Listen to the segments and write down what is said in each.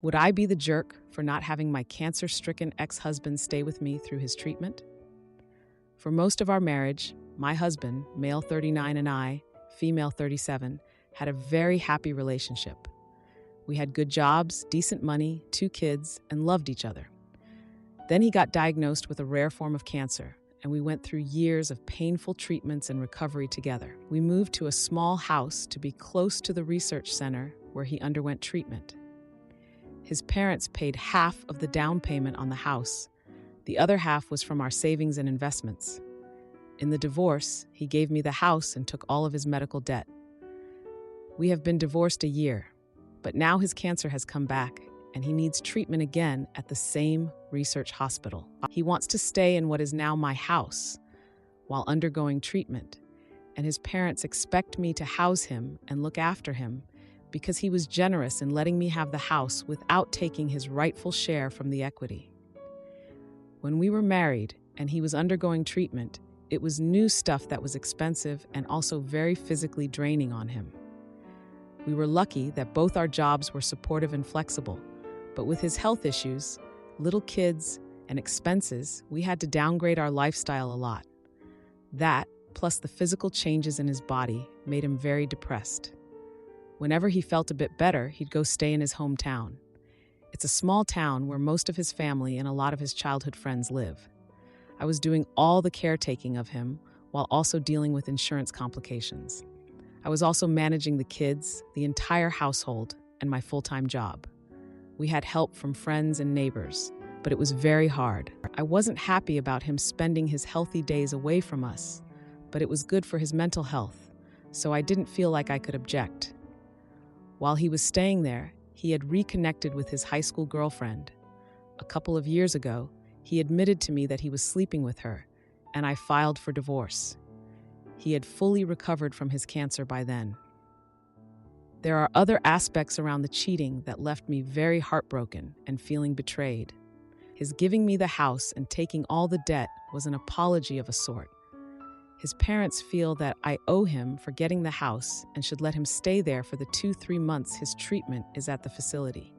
Would I be the jerk for not having my cancer-stricken ex-husband stay with me through his treatment? For most of our marriage, my husband, male 39, and I, female 37, had a very happy relationship. We had good jobs, decent money, 2 kids, and loved each other. Then he got diagnosed with a rare form of cancer, and we went through years of painful treatments and recovery together. We moved to a small house to be close to the research center where he underwent treatment. His parents paid half of the down payment on the house. The other half was from our savings and investments. In the divorce, he gave me the house and took all of his medical debt. We have been divorced a year, but now his cancer has come back and he needs treatment again at the same research hospital. He wants to stay in what is now my house while undergoing treatment, and his parents expect me to house him and look after him because he was generous in letting me have the house without taking his rightful share from the equity. When we were married and he was undergoing treatment, it was new stuff that was expensive and also very physically draining on him. We were lucky that both our jobs were supportive and flexible, but with his health issues, little kids, and expenses, we had to downgrade our lifestyle a lot. That, plus the physical changes in his body, made him very depressed. Whenever he felt a bit better, he'd go stay in his hometown. It's a small town where most of his family and a lot of his childhood friends live. I was doing all the caretaking of him while also dealing with insurance complications. I was also managing the kids, the entire household, and my full-time job. We had help from friends and neighbors, but it was very hard. I wasn't happy about him spending his healthy days away from us, but it was good for his mental health, so I didn't feel like I could object. While he was staying there, he had reconnected with his high school girlfriend. A couple of years ago, he admitted to me that he was sleeping with her, and I filed for divorce. He had fully recovered from his cancer by then. There are other aspects around the cheating that left me very heartbroken and feeling betrayed. His giving me the house and taking all the debt was an apology of a sort. His parents feel that I owe him for getting the house and should let him stay there for the 2-3 months his treatment is at the facility.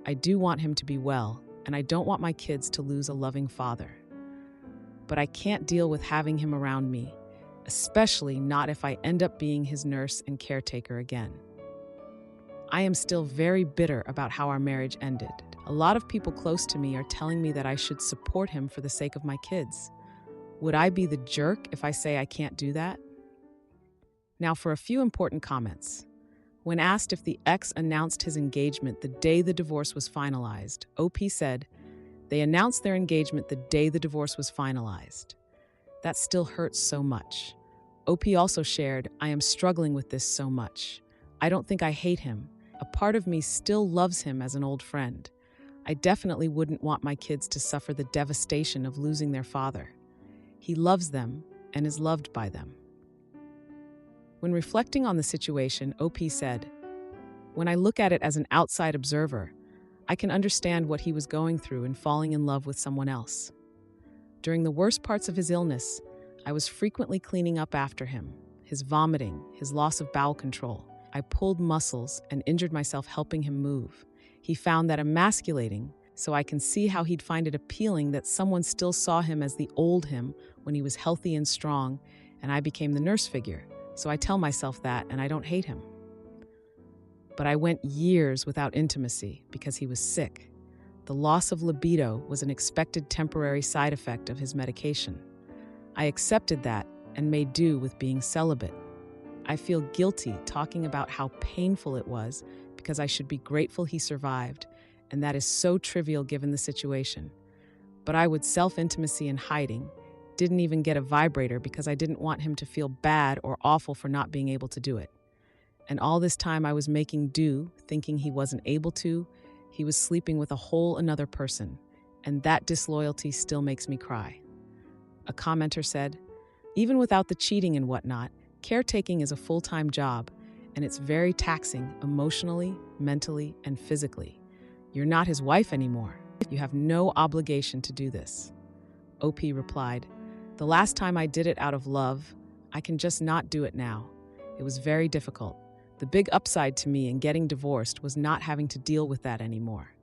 I do want him to be well, and I don't want my kids to lose a loving father. But I can't deal with having him around me, especially not if I end up being his nurse and caretaker again. I am still very bitter about how our marriage ended. A lot of people close to me are telling me that I should support him for the sake of my kids. Would I be the jerk if I say I can't do that? Now for a few important comments. When asked if the ex announced his engagement the day the divorce was finalized, OP said, "They announced their engagement the day the divorce was finalized." That still hurts so much. OP also shared, "I am struggling with this so much. I don't think I hate him. A part of me still loves him as an old friend. I definitely wouldn't want my kids to suffer the devastation of losing their father. He loves them and is loved by them." When reflecting on the situation, OP said, "When I look at it as an outside observer, I can understand what he was going through in falling in love with someone else. During the worst parts of his illness, I was frequently cleaning up after him, his vomiting, his loss of bowel control. I pulled muscles and injured myself helping him move. He found that emasculating, so I can see how he'd find it appealing that someone still saw him as the old him when he was healthy and strong, and I became the nurse figure, so I tell myself that and I don't hate him. But I went years without intimacy because he was sick. The loss of libido was an expected temporary side effect of his medication. I accepted that and made do with being celibate. I feel guilty talking about how painful it was because I should be grateful he survived, and that is so trivial given the situation. But I would self-intimacy in hiding, didn't even get a vibrator because I didn't want him to feel bad or awful for not being able to do it. And all this time I was making do, thinking he wasn't able to. He was sleeping with a whole another person, and that disloyalty still makes me cry." A commenter said, "Even without the cheating and whatnot, caretaking is a full-time job, and it's very taxing emotionally, mentally, and physically. You're not his wife anymore. You have no obligation to do this." OP replied, "The last time I did it out of love, I can just not do it now. It was very difficult. The big upside to me in getting divorced was not having to deal with that anymore.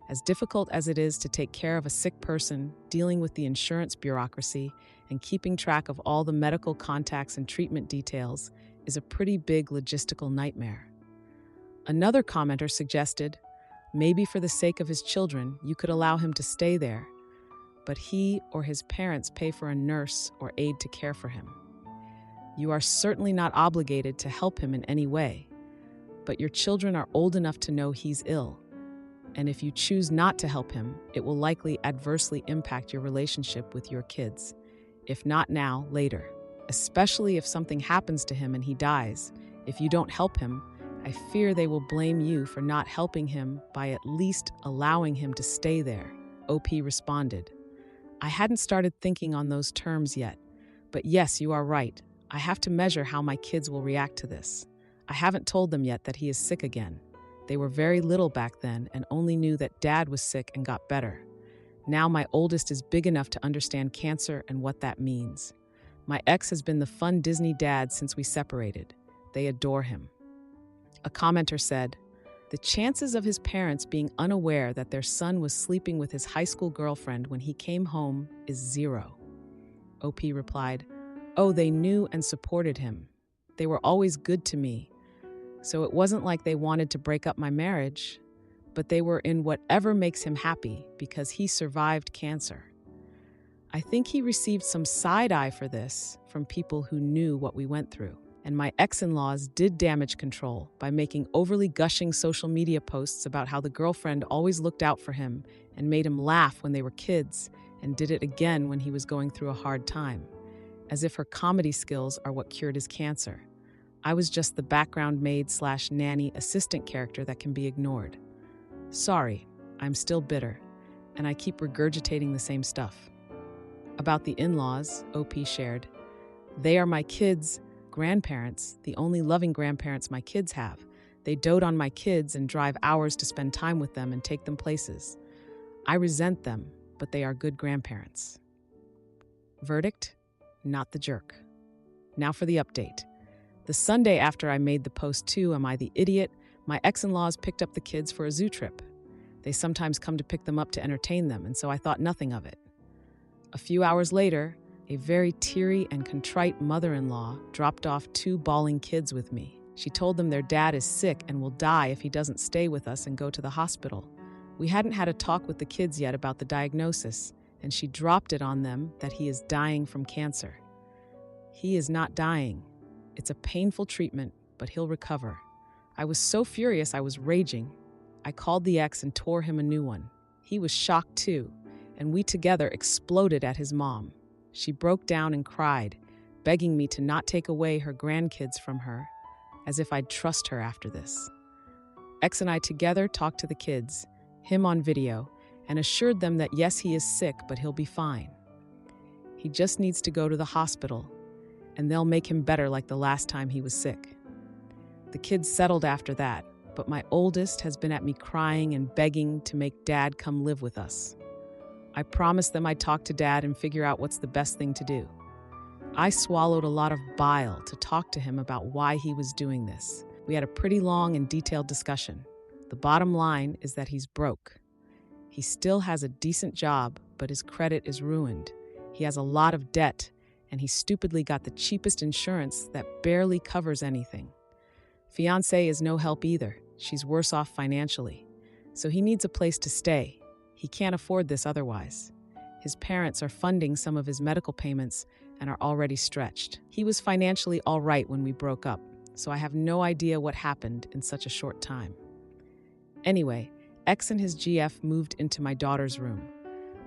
As difficult as it is to take care of a sick person, dealing with the insurance bureaucracy, and keeping track of all the medical contacts and treatment details is a pretty big logistical nightmare. Another commenter suggested, maybe for the sake of his children, you could allow him to stay there, but he or his parents pay for a nurse or aide to care for him. You are certainly not obligated to help him in any way, but your children are old enough to know he's ill, and if you choose not to help him, it will likely adversely impact your relationship with your kids, if not now, later. Especially if something happens to him and he dies. If you don't help him, I fear they will blame you for not helping him by at least allowing him to stay there, OP responded. I hadn't started thinking on those terms yet, but yes, you are right. I have to measure how my kids will react to this. I haven't told them yet that he is sick again. They were very little back then and only knew that Dad was sick and got better. Now my oldest is big enough to understand cancer and what that means. My ex has been the fun Disney dad since we separated. They adore him. A commenter said, the chances of his parents being unaware that their son was sleeping with his high school girlfriend when he came home is 0. OP replied, oh, they knew and supported him. They were always good to me. So it wasn't like they wanted to break up my marriage, but they were in whatever makes him happy because he survived cancer. I think he received some side-eye for this from people who knew what we went through. And my ex-in-laws did damage control by making overly gushing social media posts about how the girlfriend always looked out for him and made him laugh when they were kids and did it again when he was going through a hard time, as if her comedy skills are what cured his cancer. I was just the background maid/nanny assistant character that can be ignored. Sorry, I'm still bitter, and I keep regurgitating the same stuff. About the in-laws, OP shared, they are my kids' grandparents, the only loving grandparents my kids have. They dote on my kids and drive hours to spend time with them and take them places. I resent them, but they are good grandparents. Verdict? Not the jerk. Now for the update. The Sunday after I made the post too, Am I the Idiot?, my ex-in-laws picked up the kids for a zoo trip. They sometimes come to pick them up to entertain them, and so I thought nothing of it. A few hours later, a very teary and contrite mother-in-law dropped off 2 bawling kids with me. She told them their dad is sick and will die if he doesn't stay with us and go to the hospital. We hadn't had a talk with the kids yet about the diagnosis, and she dropped it on them that he is dying from cancer. He is not dying. It's a painful treatment, but he'll recover. I was so furious I was raging. I called the ex and tore him a new one. He was shocked too, and we together exploded at his mom. She broke down and cried, begging me to not take away her grandkids from her, as if I'd trust her after this. Ex and I together talked to the kids, him on video, and assured them that yes, he is sick, but he'll be fine. He just needs to go to the hospital, and they'll make him better like the last time he was sick. The kids settled after that, but my oldest has been at me crying and begging to make Dad come live with us. I promised them I'd talk to Dad and figure out what's the best thing to do. I swallowed a lot of bile to talk to him about why he was doing this. We had a pretty long and detailed discussion. The bottom line is that he's broke. He still has a decent job, but his credit is ruined. He has a lot of debt, and he stupidly got the cheapest insurance that barely covers anything. Fiancée is no help either. She's worse off financially. So he needs a place to stay. He can't afford this otherwise. His parents are funding some of his medical payments and are already stretched. He was financially all right when we broke up, so I have no idea what happened in such a short time. Anyway, X and his GF moved into my daughter's room.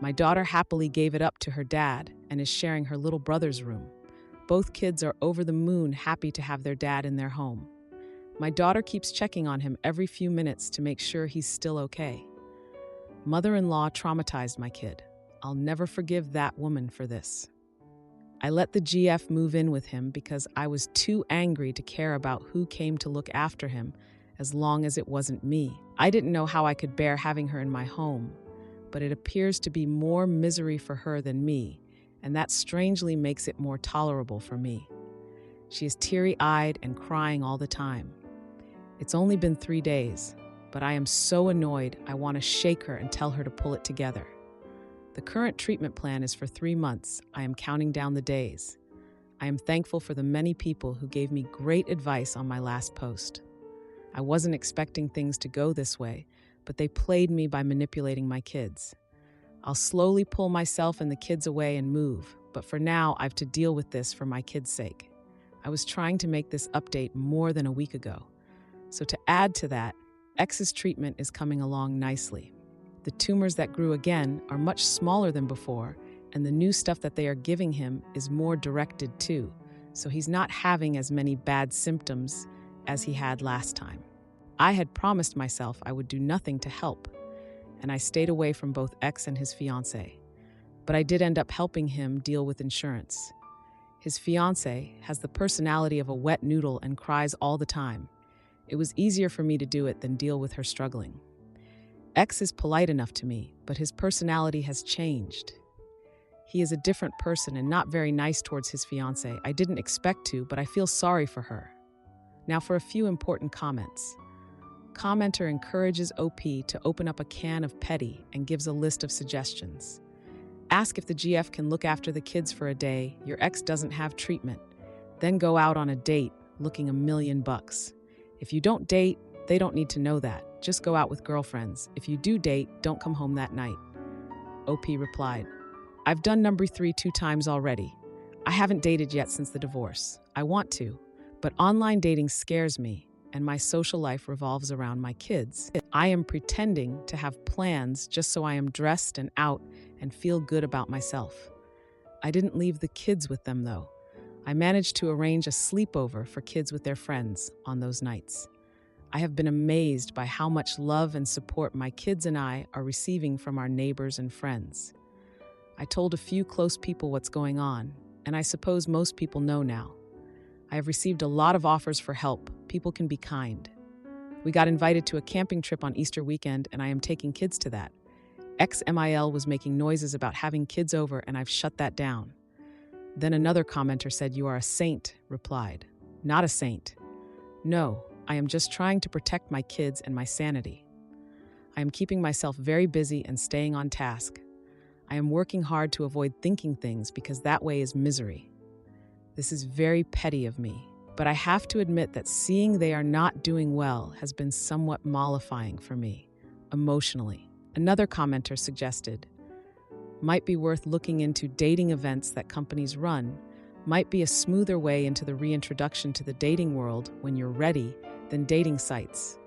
My daughter happily gave it up to her dad and is sharing her little brother's room. Both kids are over the moon happy to have their dad in their home. My daughter keeps checking on him every few minutes to make sure he's still okay. Mother-in-law traumatized my kid. I'll never forgive that woman for this. I let the GF move in with him because I was too angry to care about who came to look after him as long as it wasn't me. I didn't know how I could bear having her in my home, but it appears to be more misery for her than me, and that strangely makes it more tolerable for me. She is teary-eyed and crying all the time. It's only been 3 days, but I am so annoyed I want to shake her and tell her to pull it together. The current treatment plan is for 3 months. I am counting down the days. I am thankful for the many people who gave me great advice on my last post. I wasn't expecting things to go this way, but they played me by manipulating my kids. I'll slowly pull myself and the kids away and move, but for now, I've to deal with this for my kids' sake. I was trying to make this update more than a week ago. So to add to that, X's treatment is coming along nicely. The tumors that grew again are much smaller than before, and the new stuff that they are giving him is more directed too, so he's not having as many bad symptoms as he had last time. I had promised myself I would do nothing to help, and I stayed away from both X and his fiancée. But I did end up helping him deal with insurance. His fiancée has the personality of a wet noodle and cries all the time. It was easier for me to do it than deal with her struggling. X is polite enough to me, but his personality has changed. He is a different person and not very nice towards his fiancée. I didn't expect to, but I feel sorry for her. Now for a few important comments. Commenter encourages OP to open up a can of petty and gives a list of suggestions. Ask if the GF can look after the kids for a day. Your ex doesn't have treatment. Then go out on a date looking $1,000,000. If you don't date, they don't need to know that. Just go out with girlfriends. If you do date, don't come home that night. OP replied, I've done number 3 2 times already. I haven't dated yet since the divorce. I want to, but online dating scares me, and my social life revolves around my kids. I am pretending to have plans just so I am dressed and out and feel good about myself. I didn't leave the kids with them, though. I managed to arrange a sleepover for kids with their friends on those nights. I have been amazed by how much love and support my kids and I are receiving from our neighbors and friends. I told a few close people what's going on, and I suppose most people know now. I have received a lot of offers for help. People can be kind. We got invited to a camping trip on Easter weekend, and I am taking kids to that. XMIL was making noises about having kids over, and I've shut that down. Then another commenter said, You are a saint, replied. Not a saint. No, I am just trying to protect my kids and my sanity. I am keeping myself very busy and staying on task. I am working hard to avoid thinking things because that way is misery. This is very petty of me, but I have to admit that seeing they are not doing well has been somewhat mollifying for me, emotionally. Another commenter suggested, might be worth looking into dating events that companies run, might be a smoother way into the reintroduction to the dating world when you're ready than dating sites.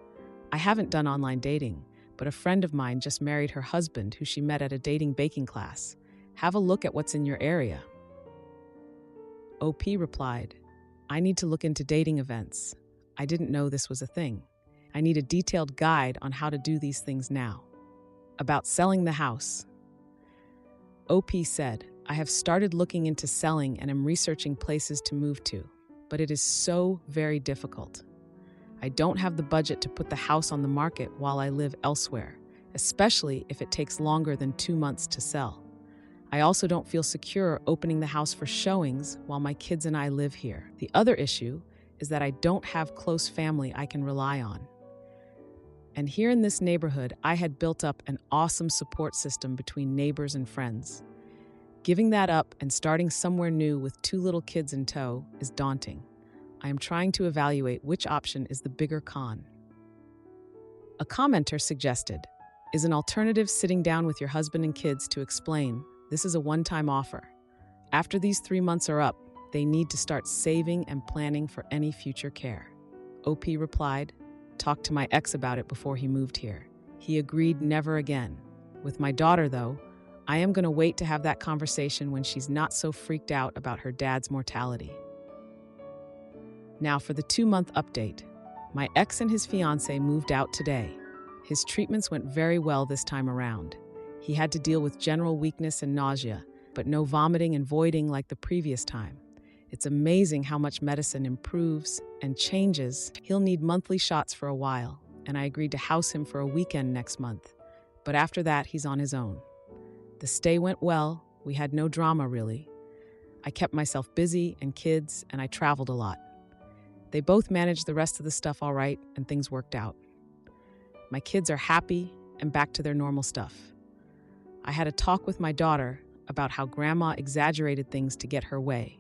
I haven't done online dating, but a friend of mine just married her husband who she met at a dating baking class. Have a look at what's in your area. OP replied, I need to look into dating events. I didn't know this was a thing. I need a detailed guide on how to do these things now. About selling the house. OP said, I have started looking into selling and am researching places to move to, but it is so very difficult. I don't have the budget to put the house on the market while I live elsewhere, especially if it takes longer than 2 months to sell. I also don't feel secure opening the house for showings while my kids and I live here. The other issue is that I don't have close family I can rely on. And here in this neighborhood, I had built up an awesome support system between neighbors and friends. Giving that up and starting somewhere new with 2 little kids in tow is daunting. I am trying to evaluate which option is the bigger con. A commenter suggested, is an alternative sitting down with your husband and kids to explain, this is a one-time offer. After these 3 months are up, they need to start saving and planning for any future care. OP replied, talked to my ex about it before he moved here. He agreed never again. With my daughter, though, I am going to wait to have that conversation when she's not so freaked out about her dad's mortality. Now for the 2-month update. My ex and his fiancée moved out today. His treatments went very well this time around. He had to deal with general weakness and nausea, but no vomiting and voiding like the previous time. It's amazing how much medicine improves and changes. He'll need monthly shots for a while, and I agreed to house him for a weekend next month. But after that, he's on his own. The stay went well. We had no drama, really. I kept myself busy and kids, and I traveled a lot. They both managed the rest of the stuff all right, and things worked out. My kids are happy and back to their normal stuff. I had a talk with my daughter about how grandma exaggerated things to get her way,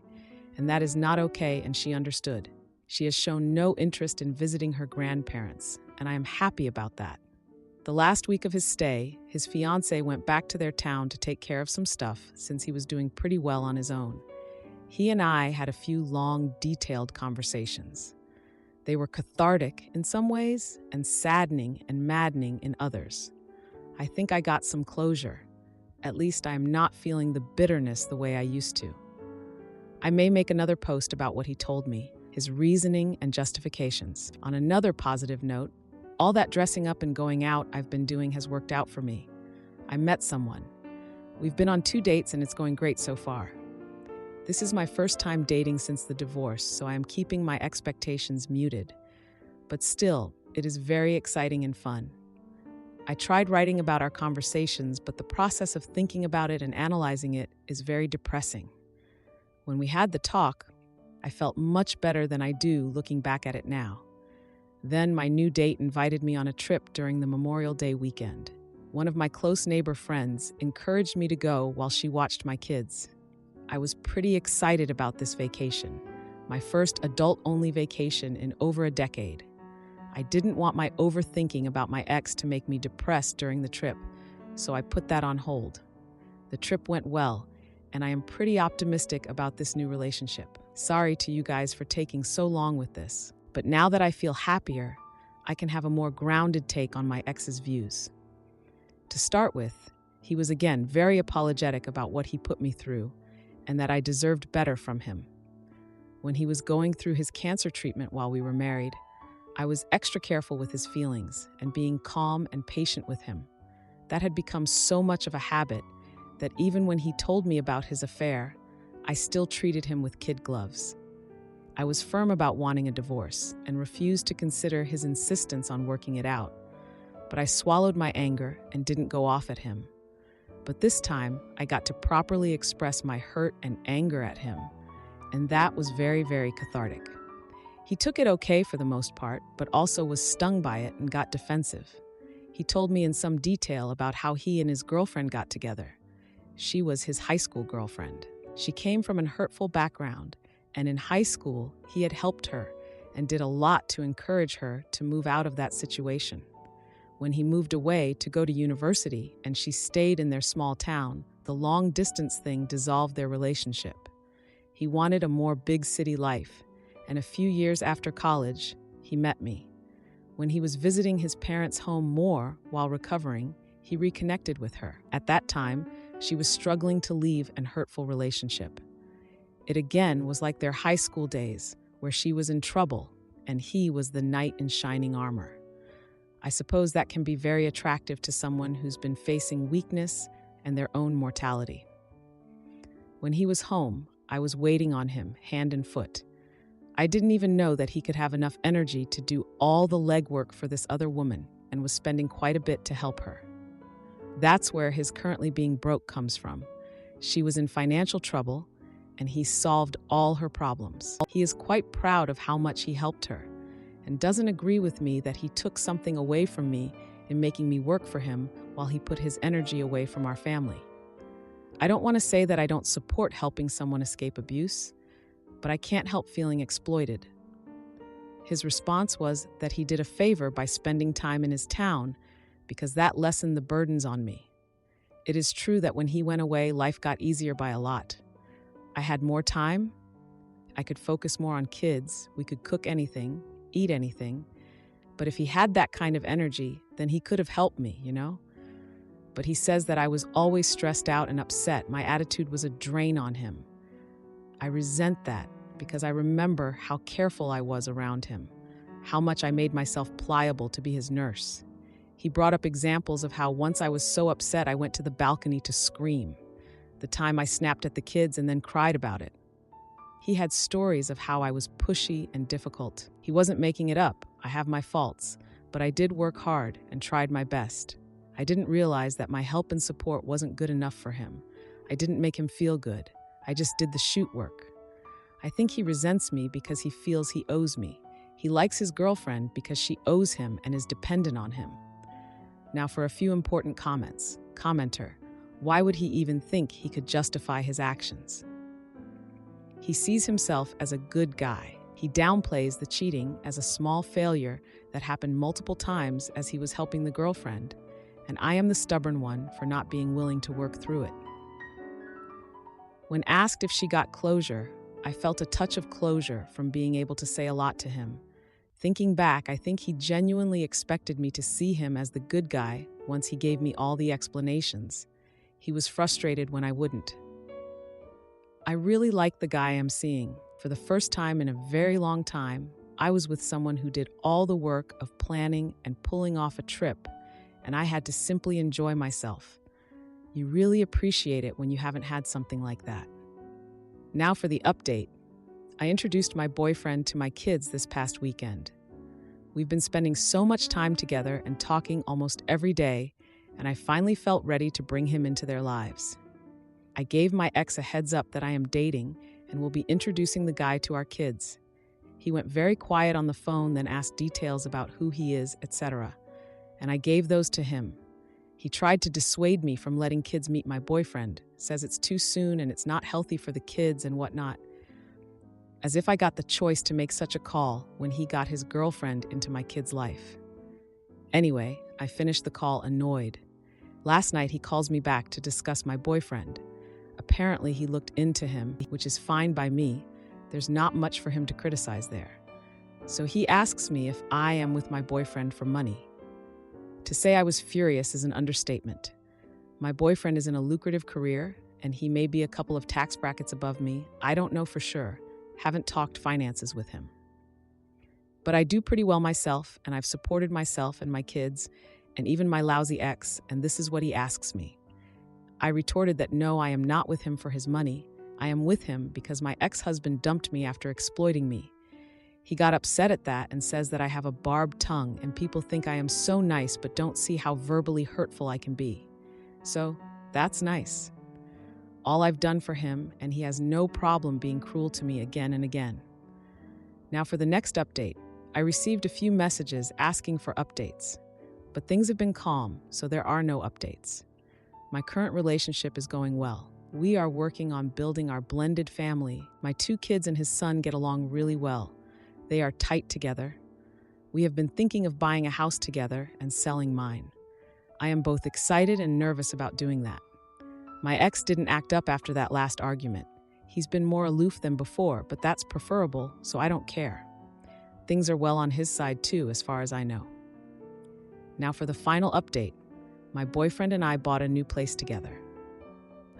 and that is not okay, and she understood. She has shown no interest in visiting her grandparents, and I am happy about that. The last week of his stay, his fiancée went back to their town to take care of some stuff since he was doing pretty well on his own. He and I had a few long, detailed conversations. They were cathartic in some ways and saddening and maddening in others. I think I got some closure. At least I am not feeling the bitterness the way I used to. I may make another post about what he told me, his reasoning and justifications. On another positive note, all that dressing up and going out I've been doing has worked out for me. I met someone. We've been on 2 dates and it's going great so far. This is my first time dating since the divorce, so I am keeping my expectations muted. But still, it is very exciting and fun. I tried writing about our conversations, but the process of thinking about it and analyzing it is very depressing. When we had the talk, I felt much better than I do looking back at it now. Then my new date invited me on a trip during the Memorial Day weekend. One of my close neighbor friends encouraged me to go while she watched my kids. I was pretty excited about this vacation, my first adult-only vacation in over a decade. I didn't want my overthinking about my ex to make me depressed during the trip, so I put that on hold. The trip went well, and I am pretty optimistic about this new relationship. Sorry to you guys for taking so long with this, but now that I feel happier, I can have a more grounded take on my ex's views. To start with, he was again very apologetic about what he put me through, and that I deserved better from him. When he was going through his cancer treatment while we were married, I was extra careful with his feelings and being calm and patient with him. That had become so much of a habit that even when he told me about his affair, I still treated him with kid gloves. I was firm about wanting a divorce and refused to consider his insistence on working it out, but I swallowed my anger and didn't go off at him. But this time, I got to properly express my hurt and anger at him, and that was very, very cathartic. He took it okay for the most part, but also was stung by it and got defensive. He told me in some detail about how he and his girlfriend got together. She was his high school girlfriend. She came from an hurtful background, and in high school, he had helped her and did a lot to encourage her to move out of that situation. When he moved away to go to university and she stayed in their small town, the long-distance thing dissolved their relationship. He wanted a more big city life, and a few years after college, he met me. When he was visiting his parents' home more while recovering, he reconnected with her. At that time, she was struggling to leave an hurtful relationship. It again was like their high school days, where she was in trouble and he was the knight in shining armor. I suppose that can be very attractive to someone who's been facing weakness and their own mortality. When he was home, I was waiting on him, hand and foot. I didn't even know that he could have enough energy to do all the legwork for this other woman and was spending quite a bit to help her. That's where his currently being broke comes from. She was in financial trouble, and he solved all her problems. He is quite proud of how much he helped her, and doesn't agree with me that he took something away from me in making me work for him while he put his energy away from our family. I don't want to say that I don't support helping someone escape abuse, but I can't help feeling exploited. His response was that he did a favor by spending time in his town because that lessened the burdens on me. It is true that when he went away, life got easier by a lot. I had more time, I could focus more on kids, we could cook anything, eat anything, but if he had that kind of energy, then he could have helped me, But he says that I was always stressed out and upset. My attitude was a drain on him. I resent that because I remember how careful I was around him, how much I made myself pliable to be his nurse. He brought up examples of how once I was so upset I went to the balcony to scream, the time I snapped at the kids and then cried about it. He had stories of how I was pushy and difficult. He wasn't making it up. I have my faults, but I did work hard and tried my best. I didn't realize that my help and support wasn't good enough for him. I didn't make him feel good. I just did the shoot work. I think he resents me because he feels he owes me. He likes his girlfriend because she owes him and is dependent on him. Now for a few important comments. Commenter: why would he even think he could justify his actions? He sees himself as a good guy. He downplays the cheating as a small failure that happened multiple times as he was helping the girlfriend, and I am the stubborn one for not being willing to work through it. When asked if she got closure, I felt a touch of closure from being able to say a lot to him. Thinking back, I think he genuinely expected me to see him as the good guy once he gave me all the explanations. He was frustrated when I wouldn't. I really like the guy I'm seeing. For the first time in a very long time, I was with someone who did all the work of planning and pulling off a trip, and I had to simply enjoy myself. You really appreciate it when you haven't had something like that. Now for the update. I introduced my boyfriend to my kids this past weekend. We've been spending so much time together and talking almost every day, and I finally felt ready to bring him into their lives. I gave my ex a heads up that I am dating and will be introducing the guy to our kids. He went very quiet on the phone, then asked details about who he is, etc., and I gave those to him. He tried to dissuade me from letting kids meet my boyfriend, says it's too soon and it's not healthy for the kids and whatnot. As if I got the choice to make such a call when he got his girlfriend into my kid's life. Anyway, I finished the call annoyed. Last night he calls me back to discuss my boyfriend. Apparently he looked into him, which is fine by me. There's not much for him to criticize there. So he asks me if I am with my boyfriend for money. To say I was furious is an understatement. My boyfriend is in a lucrative career, and he may be a couple of tax brackets above me. I don't know for sure. Haven't talked finances with him. But I do pretty well myself, and I've supported myself and my kids, and even my lousy ex, and this is what he asks me. I retorted that no, I am not with him for his money. I am with him because my ex-husband dumped me after exploiting me. He got upset at that and says that I have a barbed tongue and people think I am so nice but don't see how verbally hurtful I can be. So, that's nice. All I've done for him, and he has no problem being cruel to me again and again. Now for the next update. I received a few messages asking for updates, but things have been calm, so there are no updates. My current relationship is going well. We are working on building our blended family. My 2 kids and his son get along really well. They are tight together. We have been thinking of buying a house together and selling mine. I am both excited and nervous about doing that. My ex didn't act up after that last argument. He's been more aloof than before, but that's preferable, so I don't care. Things are well on his side too, as far as I know. Now for the final update. My boyfriend and I bought a new place together.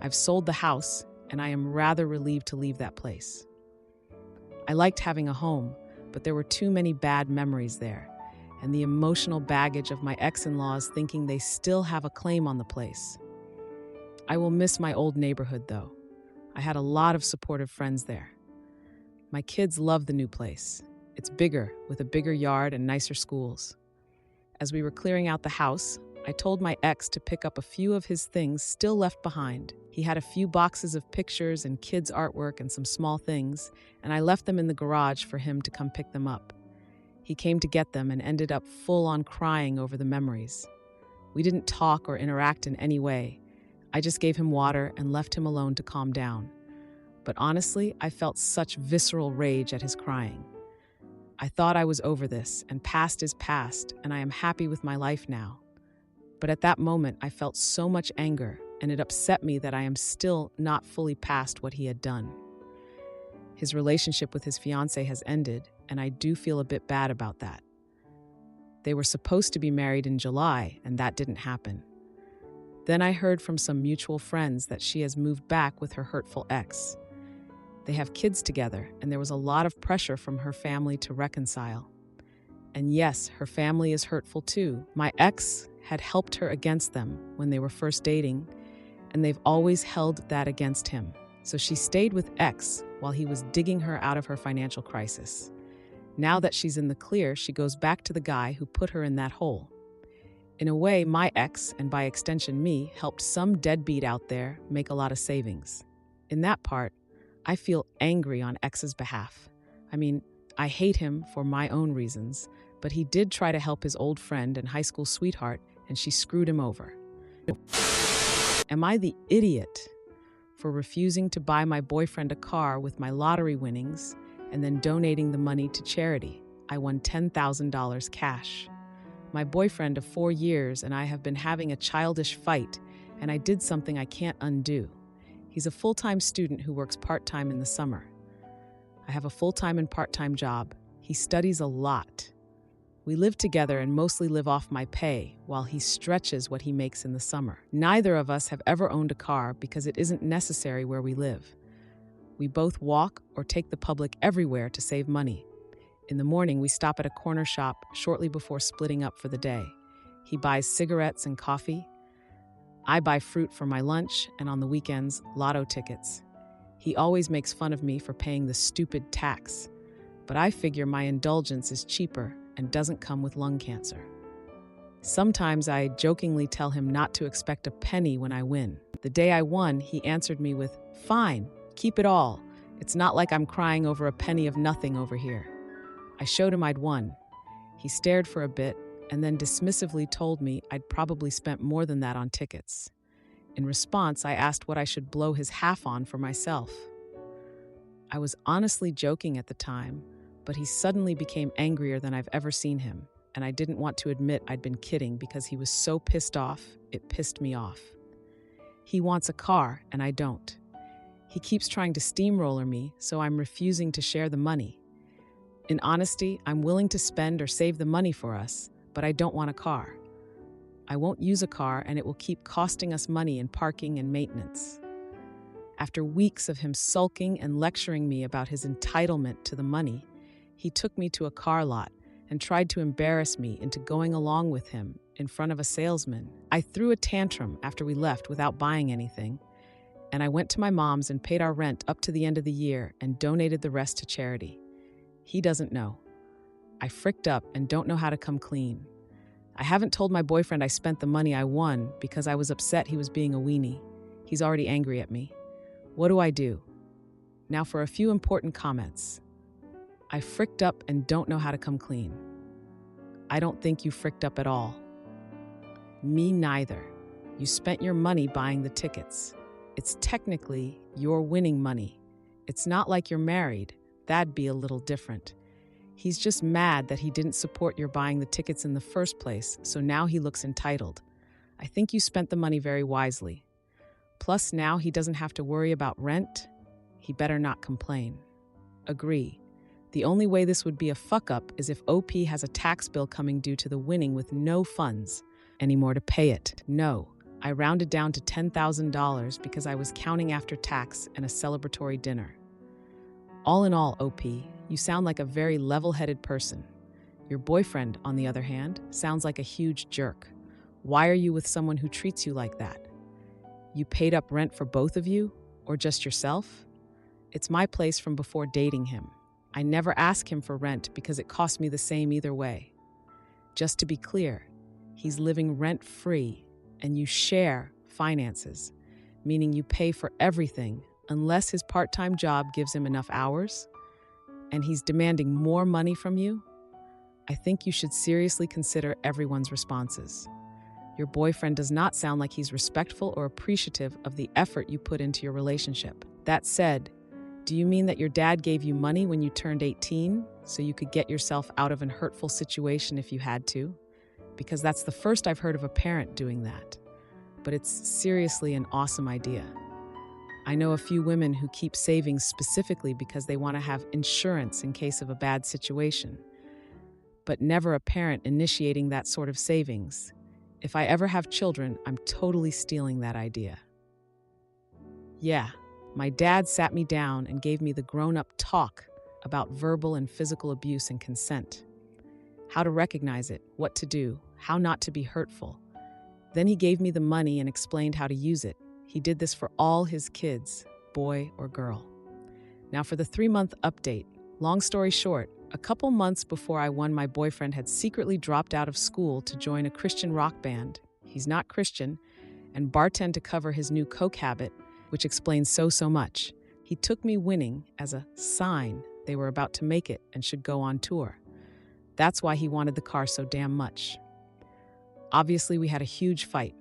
I've sold the house, and I am rather relieved to leave that place. I liked having a home, but there were too many bad memories there, and the emotional baggage of my ex-in-laws thinking they still have a claim on the place. I will miss my old neighborhood, though. I had a lot of supportive friends there. My kids love the new place. It's bigger, with a bigger yard and nicer schools. As we were clearing out the house, I told my ex to pick up a few of his things still left behind. He had a few boxes of pictures and kids' artwork and some small things, and I left them in the garage for him to come pick them up. He came to get them and ended up full-on crying over the memories. We didn't talk or interact in any way. I just gave him water and left him alone to calm down. But honestly, I felt such visceral rage at his crying. I thought I was over this, and past is past, and I am happy with my life now. But at that moment, I felt so much anger, and it upset me that I am still not fully past what he had done. His relationship with his fiancée has ended, and I do feel a bit bad about that. They were supposed to be married in July, and that didn't happen. Then I heard from some mutual friends that she has moved back with her hurtful ex. They have kids together, and there was a lot of pressure from her family to reconcile. And yes, her family is hurtful too. My ex had helped her against them when they were first dating, and they've always held that against him. So she stayed with ex while he was digging her out of her financial crisis. Now that she's in the clear, she goes back to the guy who put her in that hole. In a way, my ex, and by extension me, helped some deadbeat out there make a lot of savings. In that part, I feel angry on ex's behalf. I mean, I hate him for my own reasons, but he did try to help his old friend and high school sweetheart, and she screwed him over. Am I the idiot for refusing to buy my boyfriend a car with my lottery winnings and then donating the money to charity? I won $10,000 cash. My boyfriend of 4 years and I have been having a childish fight, and I did something I can't undo. He's a full-time student who works part-time in the summer. I have a full-time and part-time job. He studies a lot. We live together and mostly live off my pay while he stretches what he makes in the summer. Neither of us have ever owned a car because it isn't necessary where we live. We both walk or take the public everywhere to save money. In the morning, we stop at a corner shop shortly before splitting up for the day. He buys cigarettes and coffee. I buy fruit for my lunch, and on the weekends, lotto tickets. He always makes fun of me for paying the stupid tax, but I figure my indulgence is cheaper and doesn't come with lung cancer. Sometimes I jokingly tell him not to expect a penny when I win. The day I won, he answered me with, "Fine, keep it all. It's not like I'm crying over a penny of nothing over here." I showed him I'd won. He stared for a bit and then dismissively told me I'd probably spent more than that on tickets. In response, I asked what I should blow his half on for myself. I was honestly joking at the time, but he suddenly became angrier than I've ever seen him, and I didn't want to admit I'd been kidding because he was so pissed off, it pissed me off. He wants a car, and I don't. He keeps trying to steamroller me, so I'm refusing to share the money. In honesty, I'm willing to spend or save the money for us, but I don't want a car. I won't use a car, and it will keep costing us money in parking and maintenance. After weeks of him sulking and lecturing me about his entitlement to the money, he took me to a car lot and tried to embarrass me into going along with him in front of a salesman. I threw a tantrum after we left without buying anything, and I went to my mom's and paid our rent up to the end of the year and donated the rest to charity. He doesn't know. I fricked up and don't know how to come clean. I haven't told my boyfriend I spent the money I won because I was upset he was being a weenie. He's already angry at me. What do I do? Now for a few important comments. I fricked up and don't know how to come clean. I don't think you fricked up at all. Me neither. You spent your money buying the tickets. It's technically your winning money. It's not like you're married. That'd be a little different. He's just mad that he didn't support your buying the tickets in the first place, so now he looks entitled. I think you spent the money very wisely. Plus, now he doesn't have to worry about rent. He better not complain. Agree. The only way this would be a fuck-up is if OP has a tax bill coming due to the winning with no funds anymore to pay it. No, I rounded down to $10,000 because I was counting after tax and a celebratory dinner. All in all, OP, you sound like a very level-headed person. Your boyfriend, on the other hand, sounds like a huge jerk. Why are you with someone who treats you like that? You paid up rent for both of you, or just yourself? It's my place from before dating him. I never ask him for rent because it cost me the same either way. Just to be clear, he's living rent-free, and you share finances, meaning you pay for everything unless his part-time job gives him enough hours, and he's demanding more money from you. I think you should seriously consider everyone's responses. Your boyfriend does not sound like he's respectful or appreciative of the effort you put into your relationship. That said, do you mean that your dad gave you money when you turned 18 so you could get yourself out of an hurtful situation if you had to? Because that's the first I've heard of a parent doing that. But it's seriously an awesome idea. I know a few women who keep savings specifically because they want to have insurance in case of a bad situation, but never a parent initiating that sort of savings. If I ever have children, I'm totally stealing that idea. Yeah, my dad sat me down and gave me the grown-up talk about verbal and physical abuse and consent. How to recognize it, what to do, how not to be hurtful. Then he gave me the money and explained how to use it. He did this for all his kids, boy or girl. Now for the 3-month update. Long story short, a couple months before I won, my boyfriend had secretly dropped out of school to join a Christian rock band. He's not Christian, and bartend to cover his new coke habit, which explains so much. He took me winning as a sign They were about to make it and should go on tour. That's why he wanted the car so damn much. Obviously, we had a huge fight.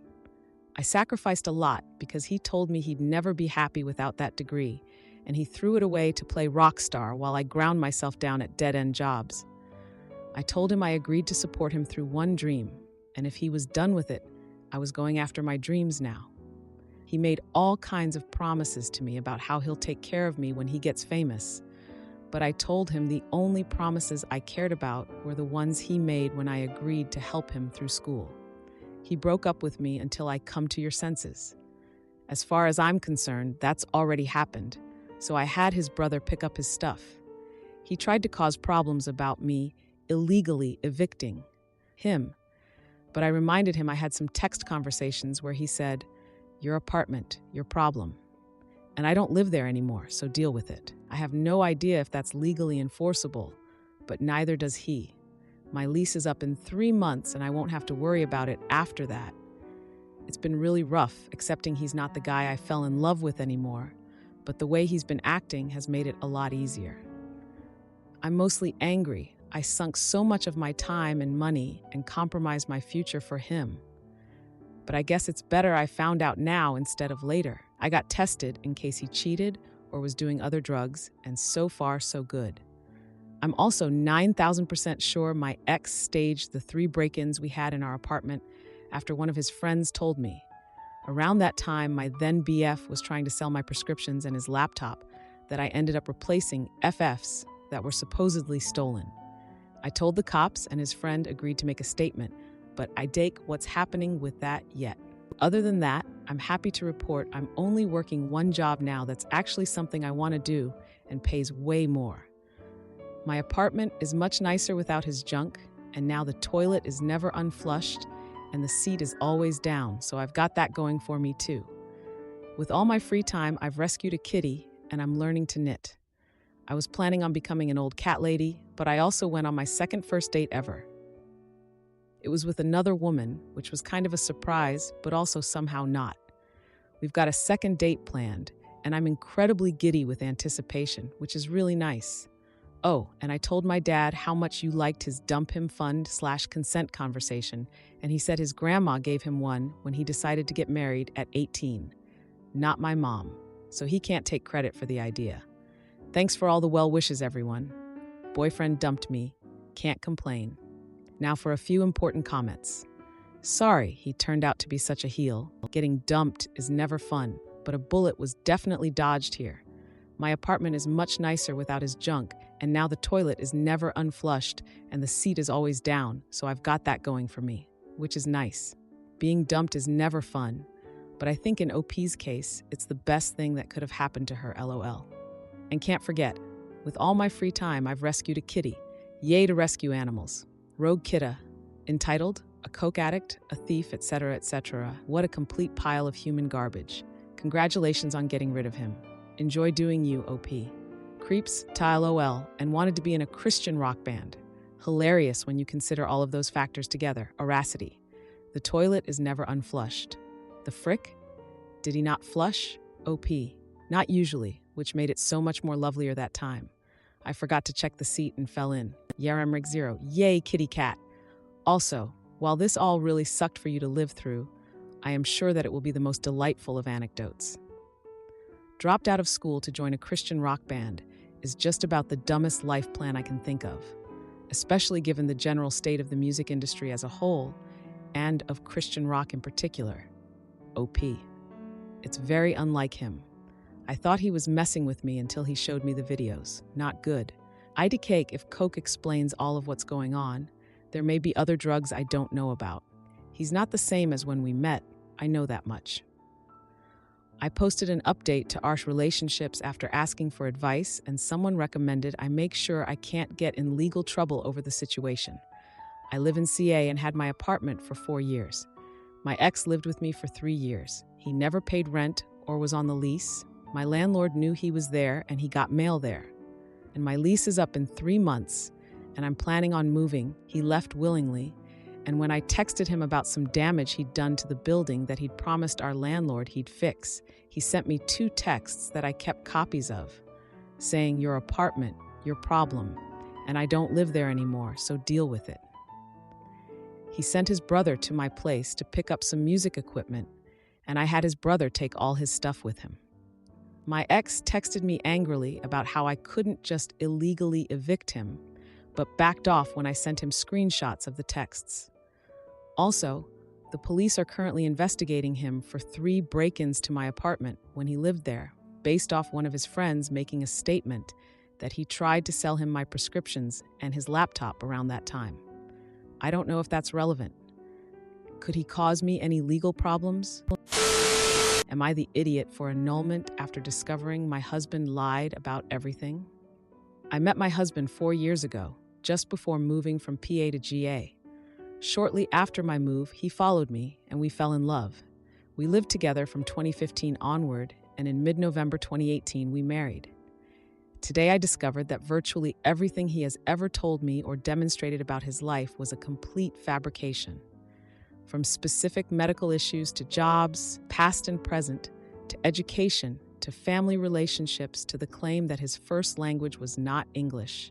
I sacrificed a lot because he told me he'd never be happy without that degree, and he threw it away to play rock star while I ground myself down at dead-end jobs. I told him I agreed to support him through one dream, and if he was done with it, I was going after my dreams now. He made all kinds of promises to me about how he'll take care of me when he gets famous, but I told him the only promises I cared about were the ones he made when I agreed to help him through school. He broke up with me until I come to your senses. As far as I'm concerned, that's already happened, so I had his brother pick up his stuff. He tried to cause problems about me illegally evicting him, but I reminded him I had some text conversations where he said, "Your apartment, your problem. And I don't live there anymore, so deal with it." I have no idea if that's legally enforceable, but neither does he. My lease is up in 3 months and I won't have to worry about it after that. It's been really rough accepting he's not the guy I fell in love with anymore, but the way he's been acting has made it a lot easier. I'm mostly angry. I sunk so much of my time and money and compromised my future for him. But I guess it's better I found out now instead of later. I got tested in case he cheated or was doing other drugs, and so far, so good. I'm also 9,000% sure my ex staged the 3 break-ins we had in our apartment after one of his friends told me. Around that time, my then BF was trying to sell my prescriptions and his laptop that I ended up replacing FFs that were supposedly stolen. I told the cops and his friend agreed to make a statement, but I dake what's happening with that yet. Other than that, I'm happy to report I'm only working one job now that's actually something I want to do and pays way more. My apartment is much nicer without his junk, and now the toilet is never unflushed and the seat is always down, so I've got that going for me too. With all my free time, I've rescued a kitty and I'm learning to knit. I was planning on becoming an old cat lady, but I also went on my second first date ever. It was with another woman, which was kind of a surprise, but also somehow not. We've got a second date planned, and I'm incredibly giddy with anticipation, which is really nice. Oh, and I told my dad how much you liked his dump him fund/consent conversation, and he said his grandma gave him one when he decided to get married at 18. Not my mom, so he can't take credit for the idea. Thanks for all the well wishes, everyone. Boyfriend dumped me. Can't complain. Now for a few important comments. Sorry he turned out to be such a heel. Getting dumped is never fun, but a bullet was definitely dodged here. My apartment is much nicer without his junk, and now the toilet is never unflushed and the seat is always down, so I've got that going for me, which is nice. Being dumped is never fun, but I think in OP's case, it's the best thing that could have happened to her, LOL. And can't forget, with all my free time, I've rescued a kitty. Yay to rescue animals. Rogue Kitta, entitled, a coke addict, a thief, etc., etc. What a complete pile of human garbage. Congratulations on getting rid of him. Enjoy doing you, OP. Creeps, tile OL, and wanted to be in a Christian rock band. Hilarious when you consider all of those factors together. Audacity. The toilet is never unflushed. The frick? Did he not flush? OP. Not usually, which made it so much more lovelier that time. I forgot to check the seat and fell in. Yaramrig 0. Yay, kitty cat. Also, while this all really sucked for you to live through, I am sure that it will be the most delightful of anecdotes. Dropped out of school to join a Christian rock band is just about the dumbest life plan I can think of, especially given the general state of the music industry as a whole and of Christian rock in particular. OP. It's very unlike him. I thought he was messing with me until he showed me the videos. Not good. I'd cake if coke explains all of what's going on. There may be other drugs I don't know about. He's not the same as when we met. I know that much. I posted an update to our relationships after asking for advice, and someone recommended I make sure I can't get in legal trouble over the situation. I live in CA and had my apartment for 4 years. My ex lived with me for 3 years. He never paid rent or was on the lease. My landlord knew he was there and he got mail there. And my lease is up in 3 months, and I'm planning on moving. He left willingly. And when I texted him about some damage he'd done to the building that he'd promised our landlord he'd fix, he sent me 2 texts that I kept copies of, saying, "Your apartment, your problem, and I don't live there anymore, so deal with it. He sent his brother to my place to pick up some music equipment, and I had his brother take all his stuff with him. My ex texted me angrily about how I couldn't just illegally evict him, but backed off when I sent him screenshots of the texts. Also, the police are currently investigating him for 3 break-ins to my apartment when he lived there, based off one of his friends making a statement that he tried to sell him my prescriptions and his laptop around that time. I don't know if that's relevant. Could he cause me any legal problems? Am I the idiot for annulment after discovering my husband lied about everything? I met my husband 4 years ago, just before moving from PA to GA. Shortly after my move, he followed me and we fell in love. We lived together from 2015 onward, and in mid-November 2018, we married. Today, I discovered that virtually everything he has ever told me or demonstrated about his life was a complete fabrication. From specific medical issues to jobs, past and present, to education, to family relationships, to the claim that his first language was not English,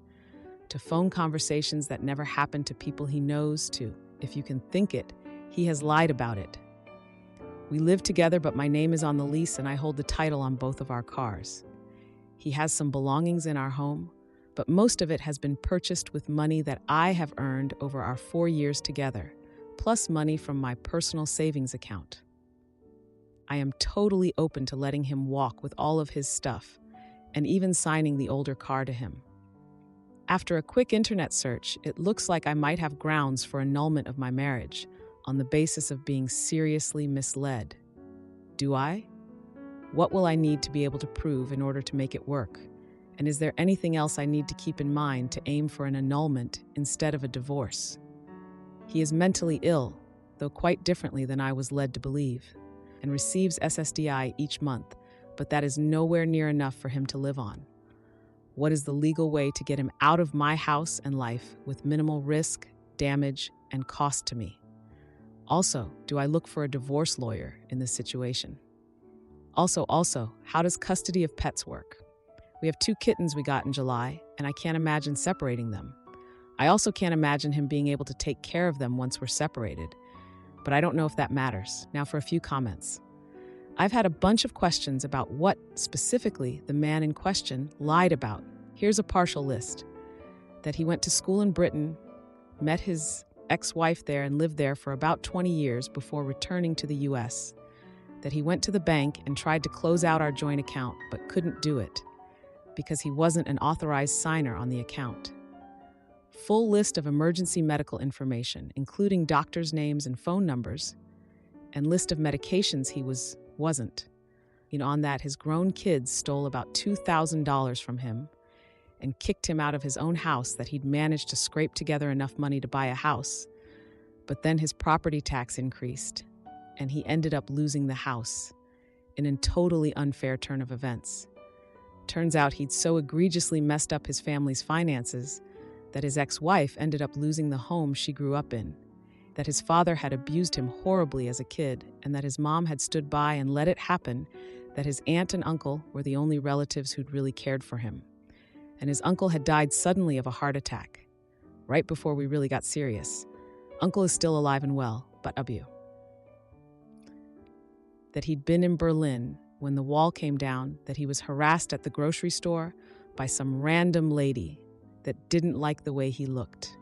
to phone conversations that never happened to people he knows, to, if you can think it, he has lied about it. We live together, but my name is on the lease and I hold the title on both of our cars. He has some belongings in our home, but most of it has been purchased with money that I have earned over our 4 years together, plus money from my personal savings account. I am totally open to letting him walk with all of his stuff, and even signing the older car to him. After a quick internet search, it looks like I might have grounds for annulment of my marriage on the basis of being seriously misled. Do I? What will I need to be able to prove in order to make it work? And is there anything else I need to keep in mind to aim for an annulment instead of a divorce? He is mentally ill, though quite differently than I was led to believe, and receives SSDI each month, but that is nowhere near enough for him to live on. What is the legal way to get him out of my house and life with minimal risk, damage, and cost to me? Also, do I look for a divorce lawyer in this situation? Also, how does custody of pets work? We have 2 kittens we got in July, and I can't imagine separating them. I also can't imagine him being able to take care of them once we're separated, but I don't know if that matters. Now for a few comments. I've had a bunch of questions about what, specifically, the man in question lied about. Here's a partial list. That he went to school in Britain, met his ex-wife there and lived there for about 20 years before returning to the US. That he went to the bank and tried to close out our joint account, but couldn't do it because he wasn't an authorized signer on the account. Full list of emergency medical information, including doctors' names and phone numbers, and list of medications he wasn't. On that, his grown kids stole about $2,000 from him and kicked him out of his own house that he'd managed to scrape together enough money to buy a house. But then his property tax increased, and he ended up losing the house in a totally unfair turn of events. Turns out he'd so egregiously messed up his family's finances that his ex-wife ended up losing the home she grew up in, that his father had abused him horribly as a kid, and that his mom had stood by and let it happen, that his aunt and uncle were the only relatives who'd really cared for him. And his uncle had died suddenly of a heart attack, right before we really got serious. Uncle is still alive and well, but abu. That he'd been in Berlin when the wall came down, that he was harassed at the grocery store by some random lady that didn't like the way he looked,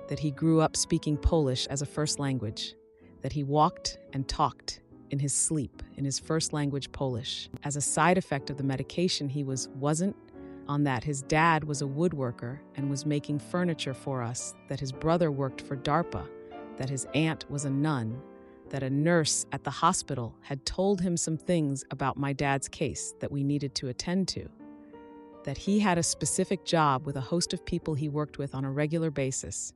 that he grew up speaking Polish as a first language, that he walked and talked in his sleep in his first language Polish. As a side effect of the medication he wasn't on, that his dad was a woodworker and was making furniture for us, that his brother worked for DARPA, that his aunt was a nun, that a nurse at the hospital had told him some things about my dad's case that we needed to attend to, that he had a specific job with a host of people he worked with on a regular basis,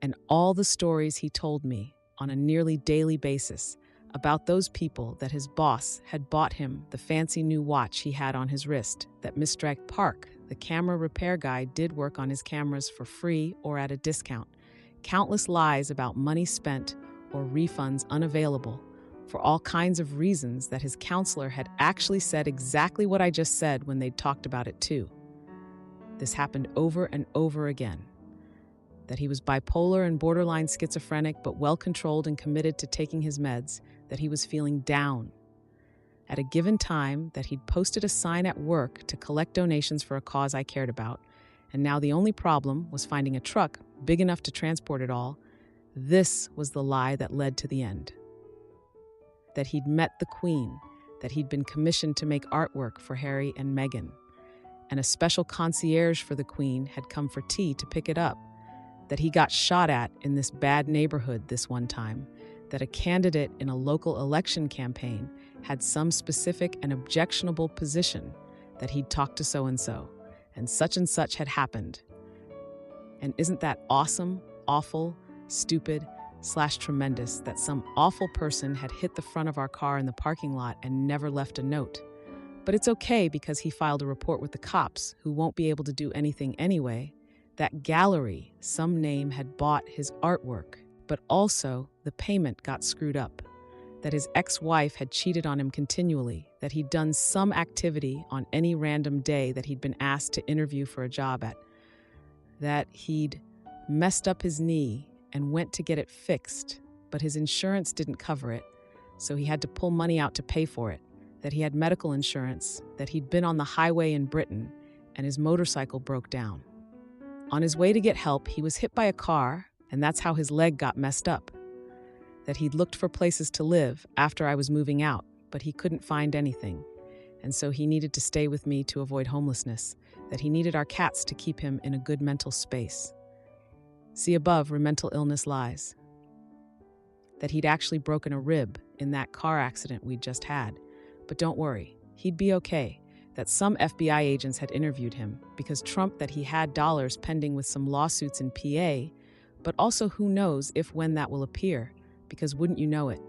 and all the stories he told me on a nearly daily basis about those people, that his boss had bought him the fancy new watch he had on his wrist, that Mr. Park, the camera repair guy, did work on his cameras for free or at a discount, countless lies about money spent or refunds unavailable for all kinds of reasons, that his counselor had actually said exactly what I just said when they'd talked about it too. this happened over and over again. That he was bipolar and borderline schizophrenic, but well-controlled and committed to taking his meds, that he was feeling down. At a given time, that he'd posted a sign at work to collect donations for a cause I cared about, and now the only problem was finding a truck big enough to transport it all. This was the lie that led to the end. That he'd met the Queen, that he'd been commissioned to make artwork for Harry and Meghan, and a special concierge for the Queen had come for tea to pick it up, that he got shot at in this bad neighborhood this one time, that a candidate in a local election campaign had some specific and objectionable position, that he'd talked to so-and-so, and such had happened. And isn't that awesome, awful, stupid, / tremendous that some awful person had hit the front of our car in the parking lot and never left a note? But it's okay because he filed a report with the cops, who won't be able to do anything anyway. That gallery, some name had bought his artwork, but also the payment got screwed up. That his ex-wife had cheated on him continually, that he'd done some activity on any random day that he'd been asked to interview for a job at, that he'd messed up his knee and went to get it fixed, but his insurance didn't cover it, so he had to pull money out to pay for it, that he had medical insurance, that he'd been on the highway in Britain and his motorcycle broke down. On his way to get help, he was hit by a car, and that's how his leg got messed up. That he'd looked for places to live after I was moving out, but he couldn't find anything, and so he needed to stay with me to avoid homelessness, that he needed our cats to keep him in a good mental space. See above where mental illness lies. That he'd actually broken a rib in that car accident we'd just had, but don't worry, he'd be okay. That some FBI agents had interviewed him because Trump that he had dollars pending with some lawsuits in PA, but also who knows if when that will appear, because wouldn't you know it?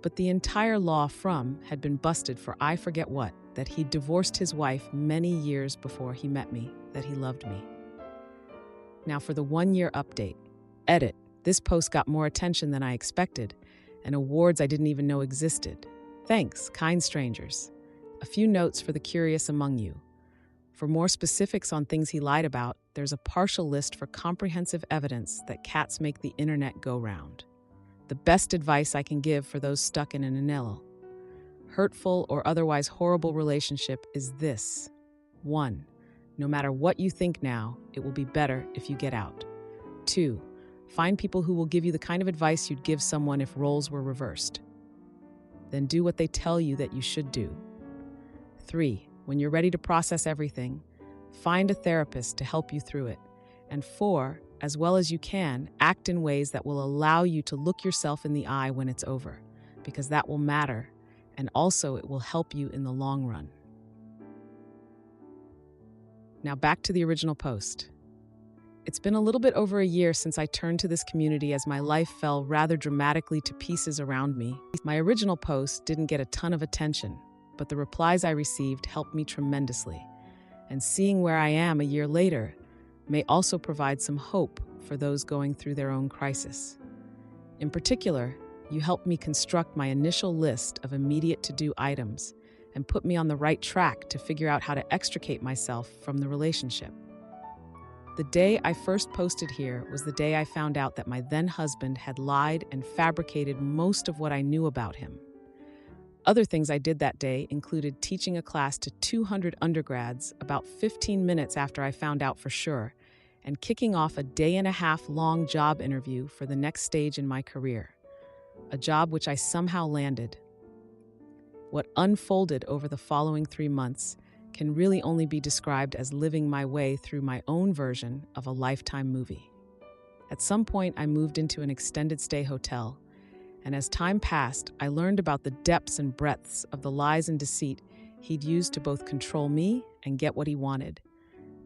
But the entire law from had been busted for I forget what, that he'd divorced his wife many years before he met me, that he loved me. Now for the 1-year update. Edit. This post got more attention than I expected, and awards I didn't even know existed. Thanks, kind strangers. A few notes for the curious among you. For more specifics on things he lied about, there's a partial list for comprehensive evidence that cats make the internet go round. The best advice I can give for those stuck in an ill, hurtful or otherwise horrible relationship is this. 1. No matter what you think now, it will be better if you get out. 2. Find people who will give you the kind of advice you'd give someone if roles were reversed. Then do what they tell you that you should do. 3. When you're ready to process everything, find a therapist to help you through it. And 4, as well as you can, act in ways that will allow you to look yourself in the eye when it's over, because that will matter, and also it will help you in the long run. Now back to the original post. It's been a little bit over a year since I turned to this community as my life fell rather dramatically to pieces around me. My original post didn't get a ton of attention, but the replies I received helped me tremendously. And seeing where I am a year later may also provide some hope for those going through their own crisis. In particular, you helped me construct my initial list of immediate to-do items and put me on the right track to figure out how to extricate myself from the relationship. The day I first posted here was the day I found out that my then-husband had lied and fabricated most of what I knew about him. Other things I did that day included teaching a class to 200 undergrads about 15 minutes after I found out for sure, and kicking off a day-and-a-half-long job interview for the next stage in my career, a job which I somehow landed. What unfolded over the following 3 months can really only be described as living my way through my own version of a Lifetime movie. At some point, I moved into an extended stay hotel, and as time passed, I learned about the depths and breadths of the lies and deceit he'd used to both control me and get what he wanted,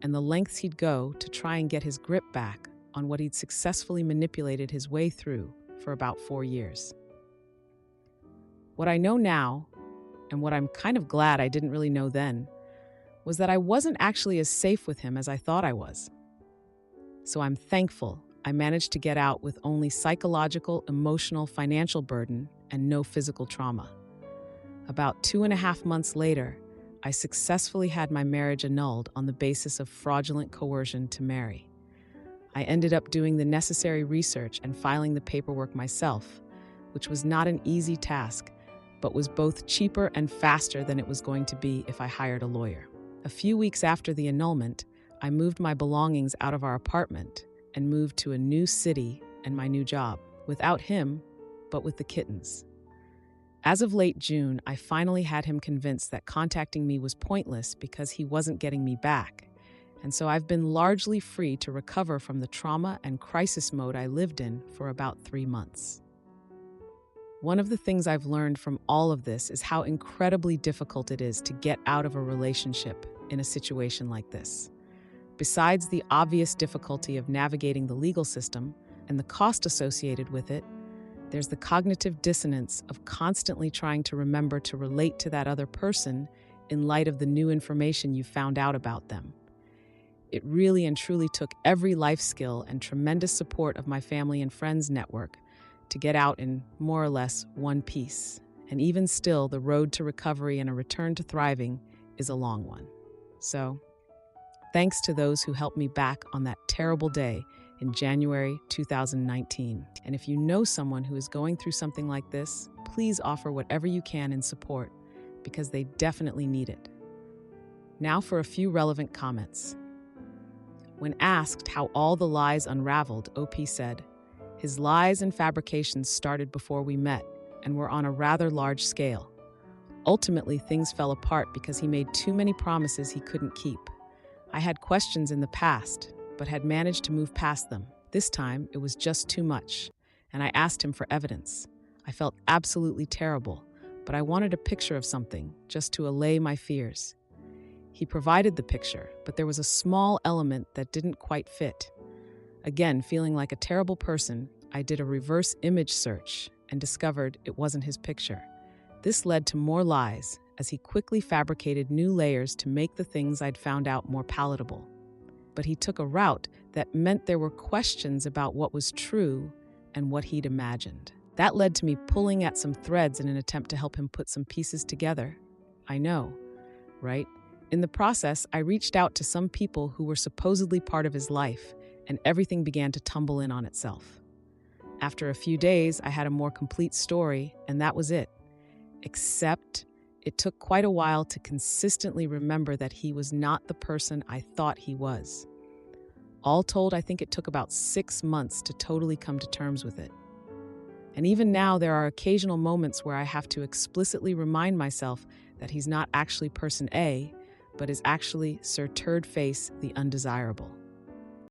and the lengths he'd go to try and get his grip back on what he'd successfully manipulated his way through for about 4 years. What I know now, and what I'm kind of glad I didn't really know then, was that I wasn't actually as safe with him as I thought I was. So I'm thankful I managed to get out with only psychological, emotional, financial burden and no physical trauma. About 2.5 months later, I successfully had my marriage annulled on the basis of fraudulent coercion to marry. I ended up doing the necessary research and filing the paperwork myself, which was not an easy task, but was both cheaper and faster than it was going to be if I hired a lawyer. A few weeks after the annulment, I moved my belongings out of our apartment and moved to a new city and my new job, without him, but with the kittens. As of late June, I finally had him convinced that contacting me was pointless because he wasn't getting me back, and so I've been largely free to recover from the trauma and crisis mode I lived in for about 3 months. One of the things I've learned from all of this is how incredibly difficult it is to get out of a relationship in a situation like this. Besides the obvious difficulty of navigating the legal system and the cost associated with it, there's the cognitive dissonance of constantly trying to remember to relate to that other person in light of the new information you found out about them. It really and truly took every life skill and tremendous support of my family and friends network to get out in more or less one piece. And even still, the road to recovery and a return to thriving is a long one. So, thanks to those who helped me back on that terrible day in January 2019. And if you know someone who is going through something like this, please offer whatever you can in support, because they definitely need it. Now for a few relevant comments. When asked how all the lies unraveled, OP said, "His lies and fabrications started before we met and were on a rather large scale. Ultimately, things fell apart because he made too many promises he couldn't keep. I had questions in the past, but had managed to move past them. This time, it was just too much, and I asked him for evidence. I felt absolutely terrible, but I wanted a picture of something, just to allay my fears. He provided the picture, but there was a small element that didn't quite fit. Again, feeling like a terrible person, I did a reverse image search and discovered it wasn't his picture. This led to more lies, as he quickly fabricated new layers to make the things I'd found out more palatable. But he took a route that meant there were questions about what was true and what he'd imagined. That led to me pulling at some threads in an attempt to help him put some pieces together. I know, right? In the process, I reached out to some people who were supposedly part of his life, and everything began to tumble in on itself. After a few days, I had a more complete story, and that was it. Except it took quite a while to consistently remember that he was not the person I thought he was. All told, I think it took about 6 months to totally come to terms with it. And even now, there are occasional moments where I have to explicitly remind myself that he's not actually person A, but is actually Sir Turd Face the Undesirable.